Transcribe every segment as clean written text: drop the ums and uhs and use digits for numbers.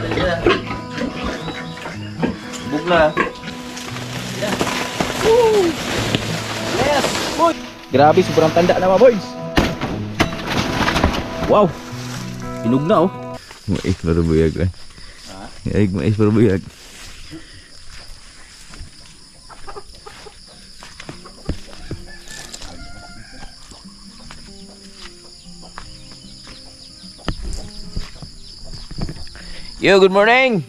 dali na. Bug na. Yeah. Woo! Yes! Boy! Grabe, sobrang tanda na mga boys. Wow! Hinog na oh. Mais baru buyag lah. Ha? Mais baru buyag. Yo, good morning!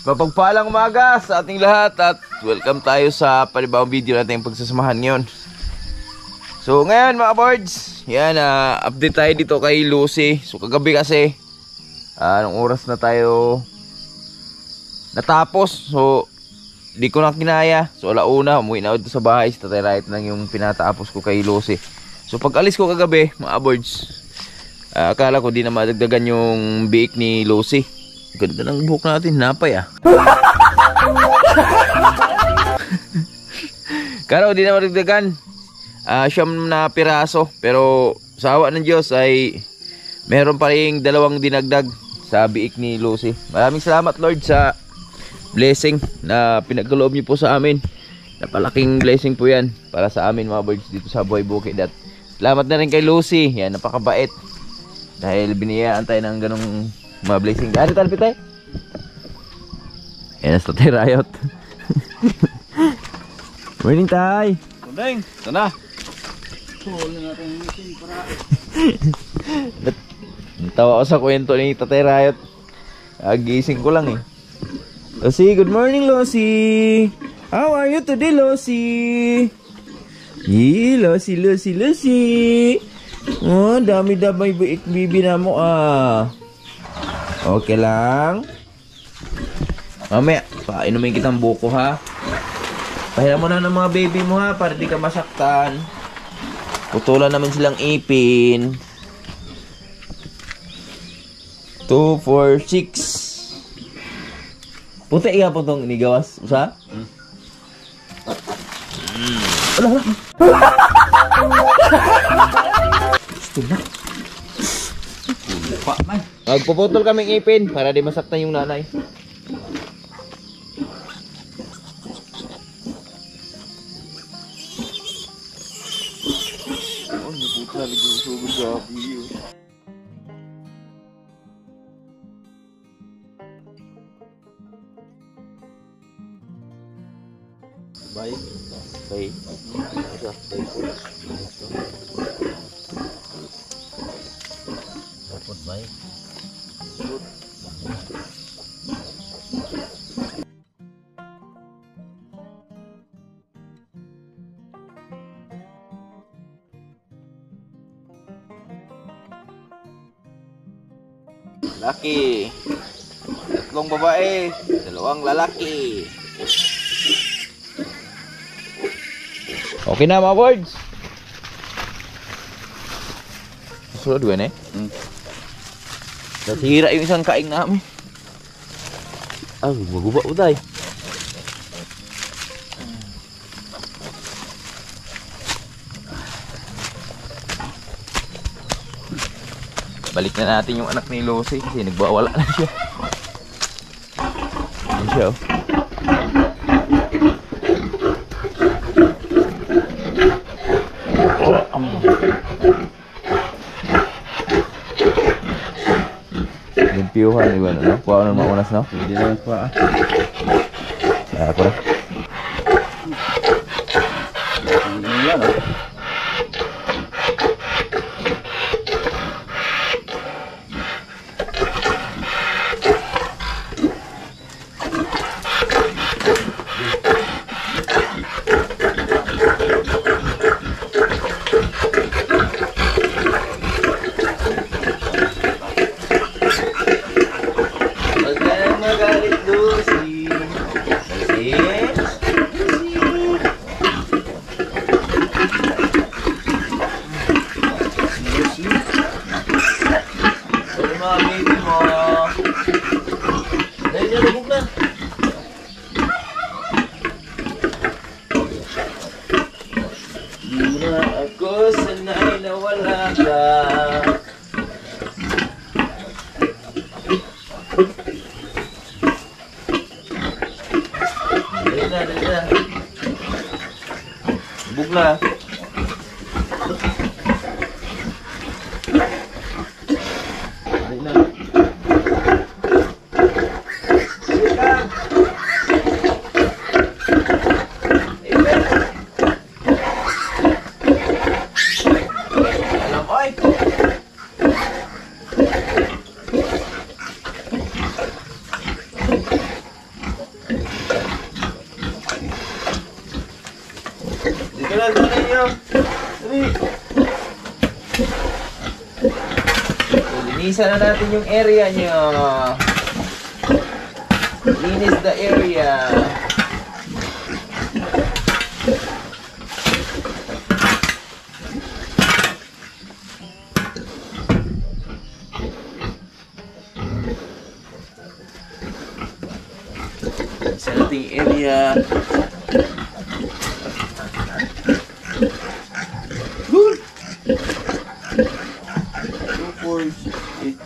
Mapagpalang umaga sa ating lahat at welcome tayo sa panibawang video natin yung pagsasamahan ngayon. So ngayon mga boards, yan, update tayo dito kay Lucy. So kagabi kasi, anong oras na tayo natapos. So di ko na kinaya. So alauna, umuwi na ako sa bahay. Tatay right lang yung pinatapos ko kay Lucy. So pag alis ko kagabi mga boards, akala ko di na madagdagan yung biik ni Lucy. Ganda ng buhok natin, napay ah. Kala ko di na madagdagan. Siyam na piraso. Pero sa awa ng Diyos ay meron pa rin 2 dinagdag sa biik ni Lucy. Maraming salamat Lord sa blessing na pinagkaloob niyo po sa amin. Napalaking blessing po yan para sa amin mga birds dito sa Buhay Bukid. At salamat na rin kay Lucy. Yan, napakabait. Dahil biniyaan tayo ng ganong mga blessing. Ano talpit tayo? Yan, nasa tayo riot. Morning tay. Morning. Ito na. Natawa ako sa kwento ni Tatay Riot. Gising ko lang eh. Lucy, good morning Lucy. How are you today Lucy? Lucy. Oh, dami-dami bibi na mo ah. Okay lang. Mamaya, painumin kitang buko ha. Pahiram mo na ng mga baby mo ha, para di ka masaktan. Putulan naman silang ipin. 2, 4, 6. Puti nga po itong inigawas. Usa? Wala. Gusto na. Lupa man. Magpuputol kaming ipin para di masaktan yung nanay. Oh, naputra nagusugod sa video. Baik. Baik. Dapat baik. Laki. 3 babae, 2 lalaki. Okay na mga boards. Susunod gawin eh. Nasira yung isang kaing namin. Maguba po tayo. Balik na natin yung anak ni Lucy kasi nagbawala na siya. Yan siya oh. Limpiyuhan, di ba no? Kuha ko na maunas no? Hindi na kuha. Ako na. Hindi yan oh. Ako sana'y nawala ka. Dali na. Bugla. Dali na. Alam, oy. Dito na ninyo. Dali. Linisan na natin yung area nyo. Linis the area. Linisan natin yung area. Good. 2, 4, 6, 8.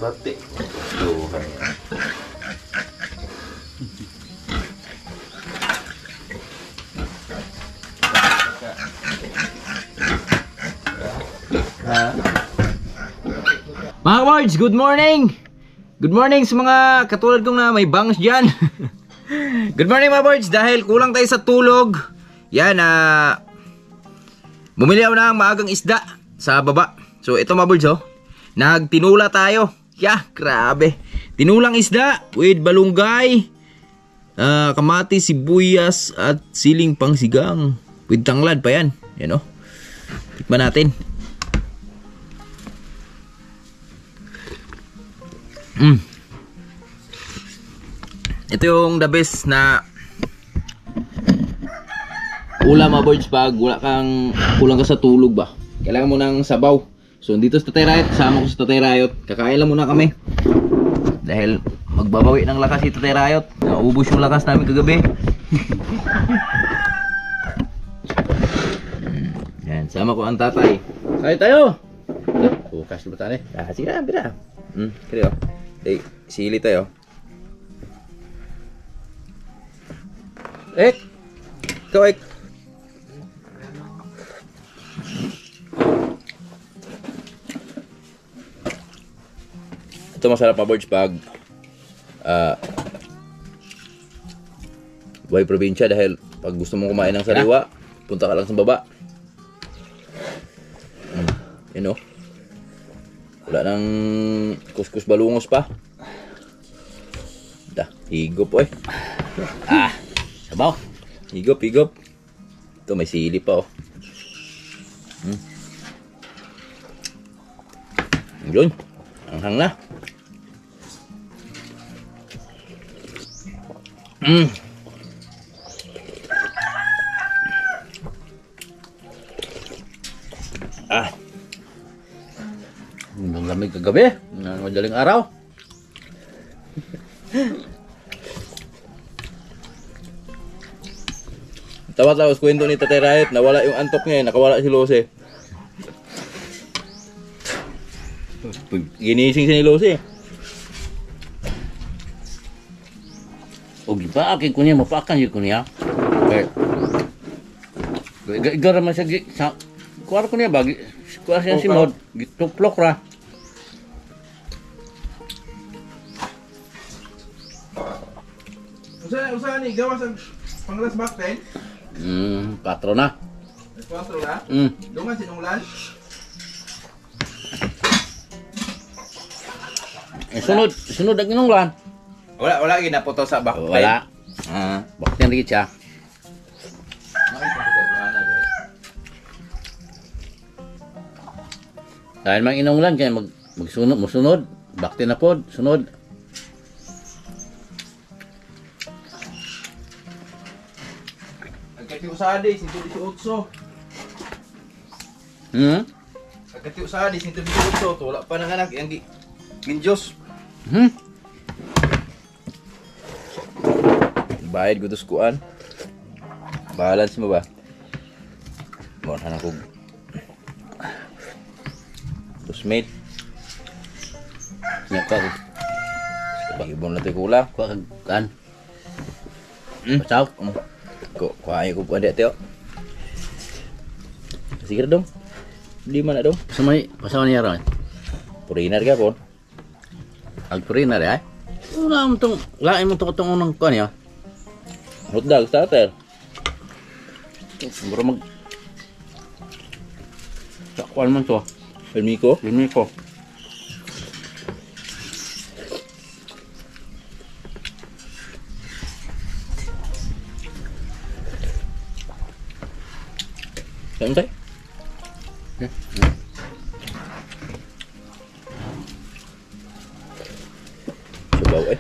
Batik. Tuhan. Mga kabards, good morning! Good morning sa mga katulad kong na may bangs dyan. Good morning mga birds, dahil kulang tayo sa tulog. Yan, bumili ako ng maagang isda sa baba. So ito mga birds, oh, nagtinula tayo. Yeah, grabe. Tinulang isda with balunggay, kamatis, sibuyas at siling pangsigang. With tanglad pa yan. Yan, oh. Tikman natin. Ito yung the best na ulam mga birds pag wala kang kulang ka sa tulog ba. Kailangan mo ng sabaw. So dito sa Tatay Riot, kasama ko sa Tatay Riot. Kakain lang muna kami. Dahil magbabawi ng lakas si Tatay Riot. Naubos yung lakas namin kagabi. Yan, sama ko ang tatay. Kaya tayo! Bukas ba tayo? Sige na, bira. Kaya sili tayo. Ikaw ito masarap mga birds pag buhay probinsya, dahil pag gusto mong kumain ng sariwa, punta ka lang sa baba. You know, wala nang kuskus balungos pa. Higop eh. Sabaw. Higop. Ito may sili pa, oh. Yun. Anghang na. Ang lamig kagabi. Ang madaling araw. Tapos kwento ni Tatay Riot, nawala yung antok niya, nakawala si Lose. Ginising siya ni Lose. O giba akin ko niya, mapakan yun ko niya. Igara man siya, kuwara ko niya ba, kuwara siya si Maud, tuplok ra. Usahan ni, gawa sa panglas back 4 na. 4 na? Dungan sinunglan? Sunod ang inunglan. Wala ginapoto sa back 10. Wala. Bakit yan dikit siya? Dahil mang inunglan kaya magsunod, musunod, bakti na pod, sunod. usadi, 118. Kagati usadi, 118. Wala pa nang anak, yung ginjos. Bayad ko tos kuan. Balance mo ba? Mo na ko. Tusmate. Nyaka ko. Ibon na tayo kulang. Kuha kag kan. Pasaw. Kuha ko po ada teo. Sige dong. Di mana dong? Pasaw niya ron. Purinar ka po. Agpuri na rin ay. Wala mo itong, lain mo itong unang kuha niya. Hotdog starter. Siguro mag... Sakuan man to. Permiko. Limi ko. Saan tayo? Sabaw eh.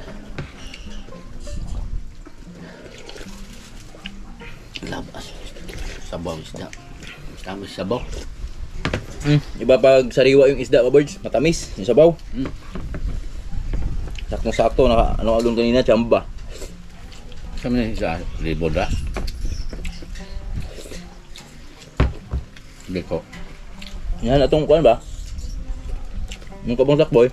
Labas. Sabaw isda. Tapos sabaw. Iba pag sariwa yung isda, birds, matamis, yung sabaw. Sakto-sakto, ano alun kanina, chamba. Sama niya sa libod ha. Hindi ko. Yan, atong kuan ba? Yung kabang sakboy.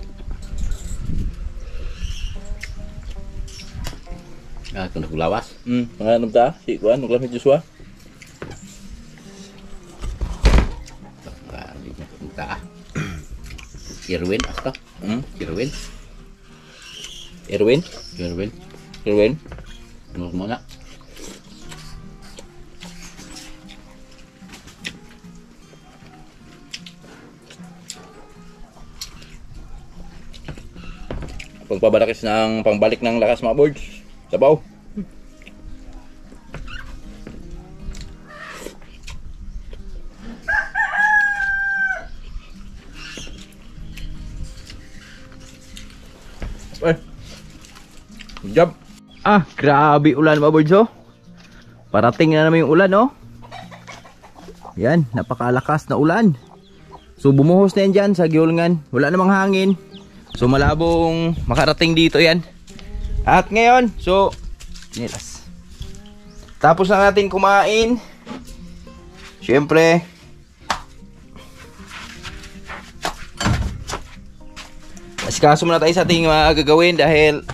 Ito naglawas. Pangalan ta, si kuan, nuklas ni Joshua. Hindi ko punta ah. Irwin, asta. Irwin. Erwin. Irwin. Erwin. Ano mo na? Pagpabalakis ng pangbalik ng lakas mga birds. Sabaw. Good job. Grabe ulan mga birds oh. Parating na naman yung ulan oh. Yan, napakalakas na ulan. So bumuhos na yan dyan sa Giulngan. Wala namang hangin. So malabong makarating dito yan. At ngayon, so nilas. Tapos na natin kumain. Siyempre asikaso muna tayo sa ating mga gagawin dahil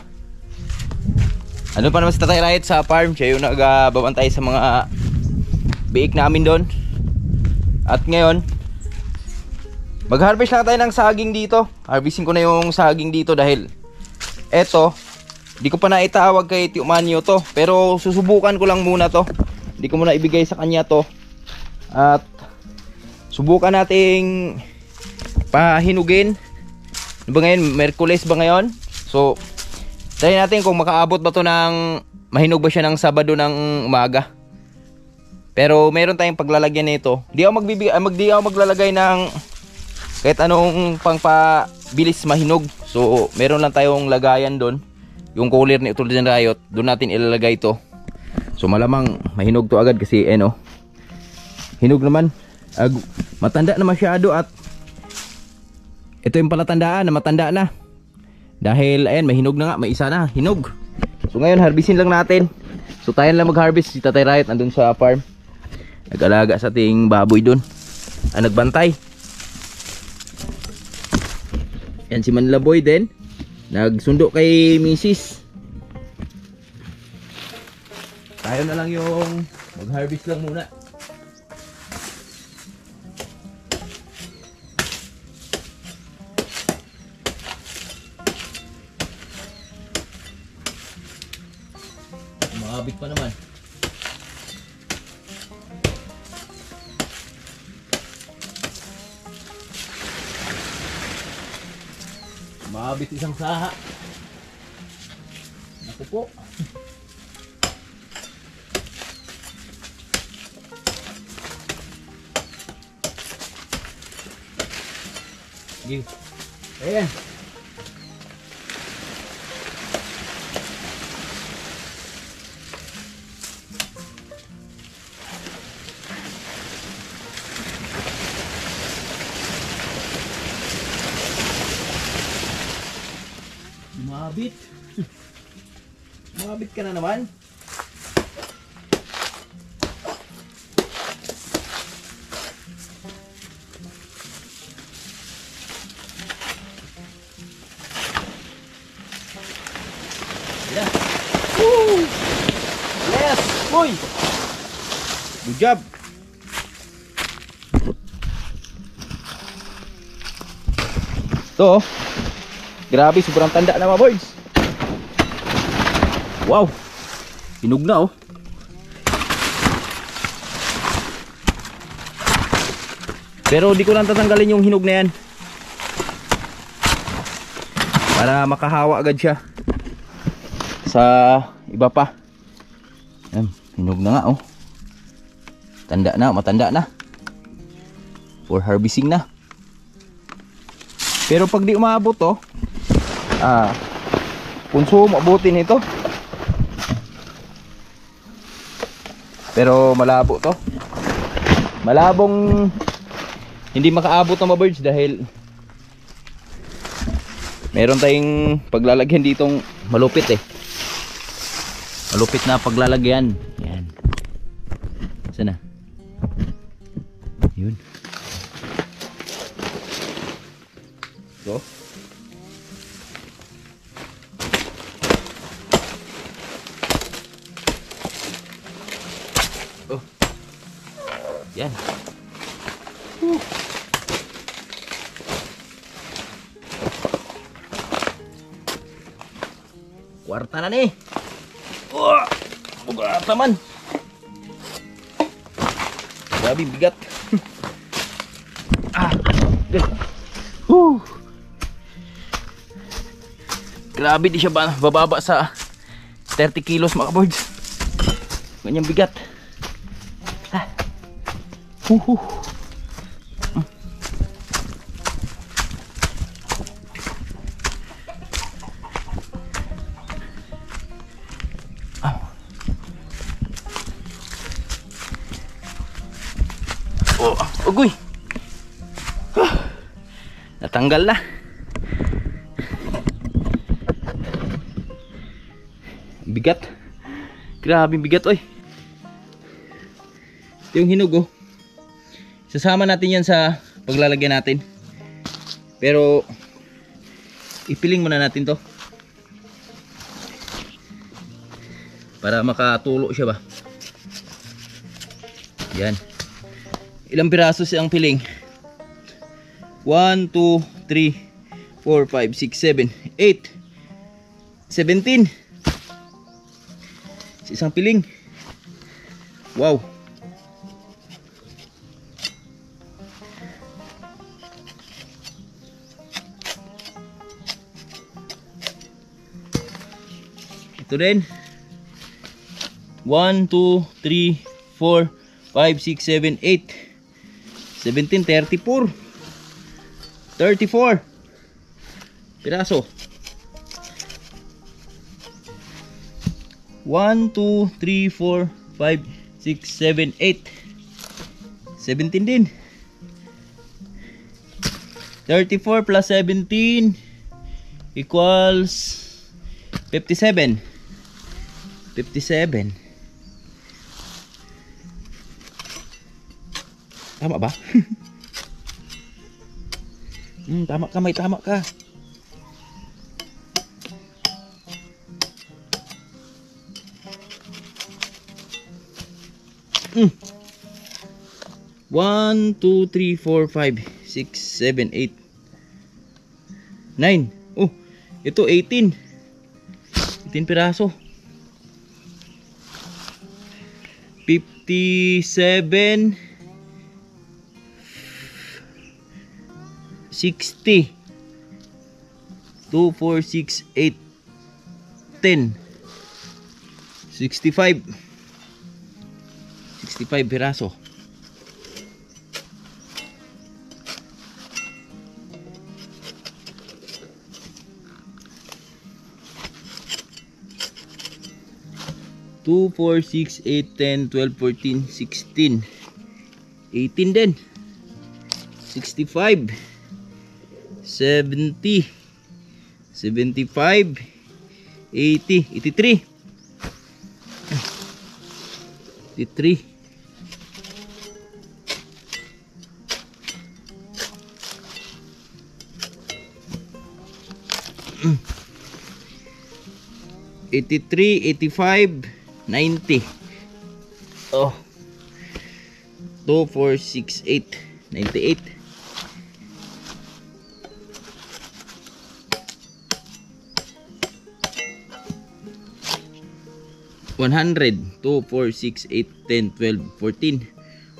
ano pa naman si Tatay Riot sa farm. Siya yung nagbabantay sa mga biik namin doon. At ngayon mag-harvest lang tayo ng saging dito. Harvesting ko na yung saging dito dahil eto, di ko pa naitawag kay Tio Manyo to. Pero susubukan ko lang muna to. Hindi ko muna ibigay sa kanya to. At subukan nating pahinugin. Ano ba ngayon? Merkules ba ngayon? So try natin kung makaabot ba to ng mahinog ba siya ng Sabado ng umaga. Pero meron tayong paglalagyan nito. Di ako maglalagay ng kahit anong pangpabilis mahinog. So meron lang tayong lagayan doon. Yung cooler ni Utol Dyan Riot, doon natin ilalagay ito. So malamang mahinog to agad kasi hinog naman. Matanda na masyado at ito yung palatandaan na matanda na. Dahil ayan, may hinog na nga, may isa na, hinog. So ngayon, harvestin lang natin. So tayo lang mag-harvest, si Tatay Riot andun sa farm. Nag-alaga sa ating baboy dun. Nagbantay. Yan si Manila Boy din. Nagsundo kay Mrs. Tayo na lang yung mag-harvest lang muna. Makabit pa naman. Makabit isang saha. Naku po. Sige. Ayan. Mabit. Mabit ka na naman. Yeah. Woo! Yes, boy. Good job. Ito, grabe, sobrang tanda na mga boys. Wow, hinog na oh. Pero di ko lang tatanggalin yung hinog na yan, para makahawa agad siya sa iba pa. Yan, hinog na nga oh. Tanda na, matanda na. For harvesting na. Pero pag di umabot to, punso maabutin ito. Pero malabo to. Malabong hindi makaabot ng mga birds dahil meron tayong paglalagyan ditong malupit eh. Malupit na paglalagyan. Yan. Sana. Yun. So. Oh. Yan. Kwarta na ni. Bugata man. Grabe bigat. Good. Grabe, di siya bababa sa 30 kilos mga boards. Ganyang bigat. Ugoy. Natanggal na. Bigat. Grabe bigat oy. Ito yung hinog oh. Sasama natin yan sa paglalagyan natin. Pero ipiling muna natin to para makatulo siya ba. Yan. Ilang piraso siyang piling? 1, 2, 3, 4, 5, 6, 7, 8 17 sa isang piling. Wow. Ito din. 1, 2, 3, 4, 5, 6, 7, 8 17, 34 34 piraso. 1, 2, 3, 4, 5, 6, 7, 8 17 din. 34 plus 17 equals 57. 57. Tama ba? Tama ka, may tama ka. Mm. 1, 2, 3, 4, 5, 6, 7, 8 9. Oh, ito 18 piraso. 57 60 2, 4, 6, 8 10 65 piraso. Two, 4, 6, 8, 10, 12, 14, 16 18 din. 65 70 75 80, 83. 83. Mm. 83, 85, 90. Oh. 2, 4, 6, 8, 98. 100, 2, 4, 6, 8, 10, 12, 14.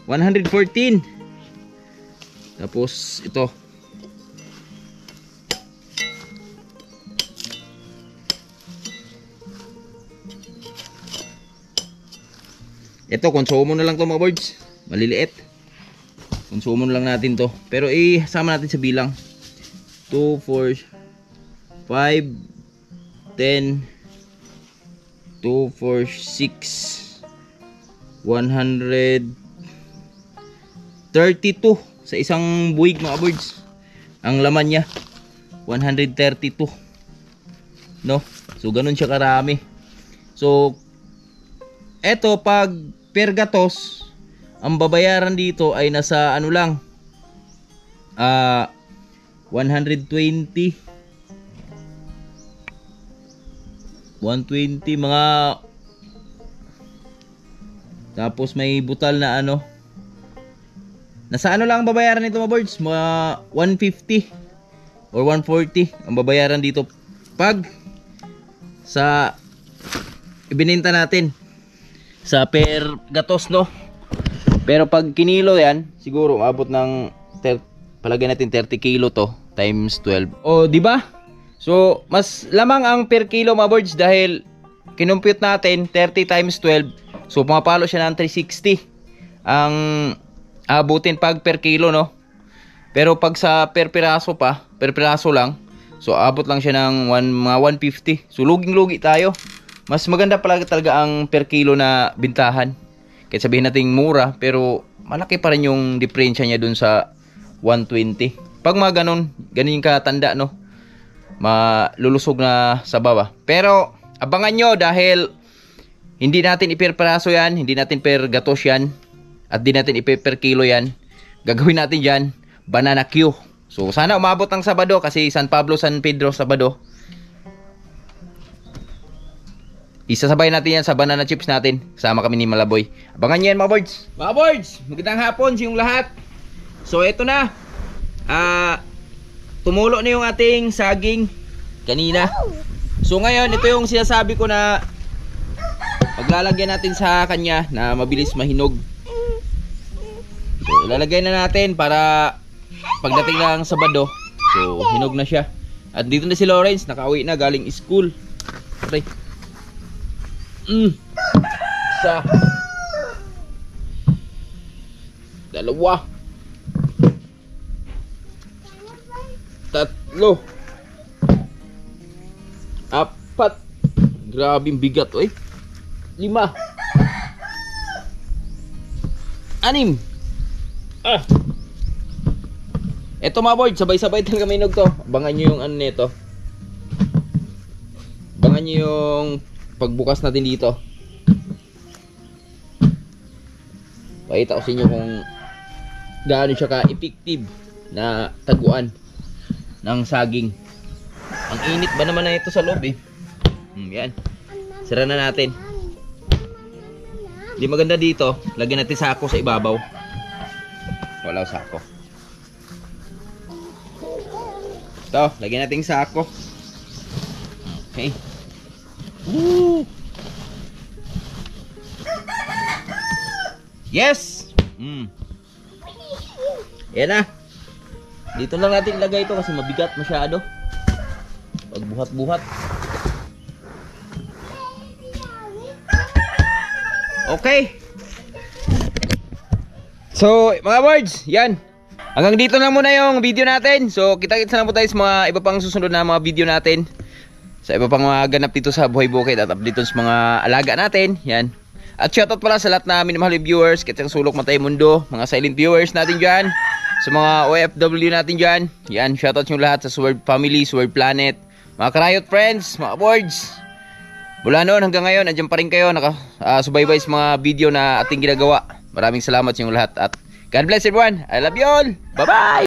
114. Tapos ito. Ito, konsumo na lang to mga birds. Maliliit. Konsumo na lang natin to. Pero isama natin sa bilang. 2, 4, 5, 10, 2, 4, 6, 132 sa isang buwig mga birds. Ang laman niya 132, no? So ganun siya karami. So eto, pag per gatos, ang babayaran dito ay nasa ano lang, 120, 120 mga, tapos may butal na ano, nasa ano lang ang babayaran nito mga birds, mga 150 or 140 ang babayaran dito pag sa ibinenta natin sa per gatos, no? Pero pag kinilo yan, siguro abot ng palagay natin 30 kilo to times 12. O di ba? So mas lamang ang per kilo mga birds dahil kinumpute natin 30 times 12. So pumapalo siya ng 360 ang abutin pag per kilo, no? Pero pag sa per piraso pa, per piraso lang, so abot lang siya ng mga 150. So luging-lugi tayo. Mas maganda pala talaga ang per kilo na bintahan. Kahit sabihin natin mura, pero malaki pa rin yung diferensya niya dun sa 120. Pag mga ganun yung katanda, no? Malulusog na sa baba. Pero abangan nyo dahil hindi natin iper-peraso yan, hindi natin per gatos yan, at di natin iper kilo yan. Gagawin natin dyan, banana Q. So sana umabot ng Sabado kasi San Pablo, San Pedro, Sabado. Isasabay natin yan sa banana chips natin. Kasama kami ni Malaboy. Abangan nyo yan mga birds. Mga birds, magandang hapon sa inyong lahat. So eto na, tumulo na yung ating saging kanina. So ngayon, ito yung sinasabi ko na paglalagyan natin sa kanya na mabilis mahinog. So ilalagay na natin para pagdating ng Sabado, so hinog na siya. At dito na si Lawrence, nakauwi na galing school. Okay. Isa, dalawa, tatlo, apat, grabing bigat, oy. 5, 6. Eto mga board, sabay-sabay talaga may hinog to. Abangan nyo yung ano nito. Abangan nyo yung pagbukas natin dito. Pakita ko sa inyo kung gaano siya ka-effective na taguan ng saging. Ang init ba naman na ito sa loob eh. Yan. Sira na natin. Di maganda dito, lagyan natin sako sa ibabaw. Wala sako. Ito, lagyan natin sako. Okay. Woo! Yes! Yan na. Dito lang natin ilagay ito kasi mabigat masyado. Pag buhat-buhat. Okay. So, mga birds, yan. Hanggang dito na muna yung video natin. So, kita-kits na po tayo sa mga iba pang susunod na mga video natin. Sa iba pang mga ganap dito sa Buhay Bukid at update sa mga alaga natin. Yan. At shoutout pala sa lahat na minamahal viewers, kitsang sulok matay mundo, mga silent viewers natin dyan, sa mga OFW natin dyan. Yan, shoutout nyo lahat sa Sword Family, Sword Planet, mga Karayot friends, mga boards. Mula noon hanggang ngayon, andyan pa rin kayo, subaybay sa mga video na ating ginagawa. Maraming salamat sa inyong lahat at God bless everyone. I love you all. Bye-bye!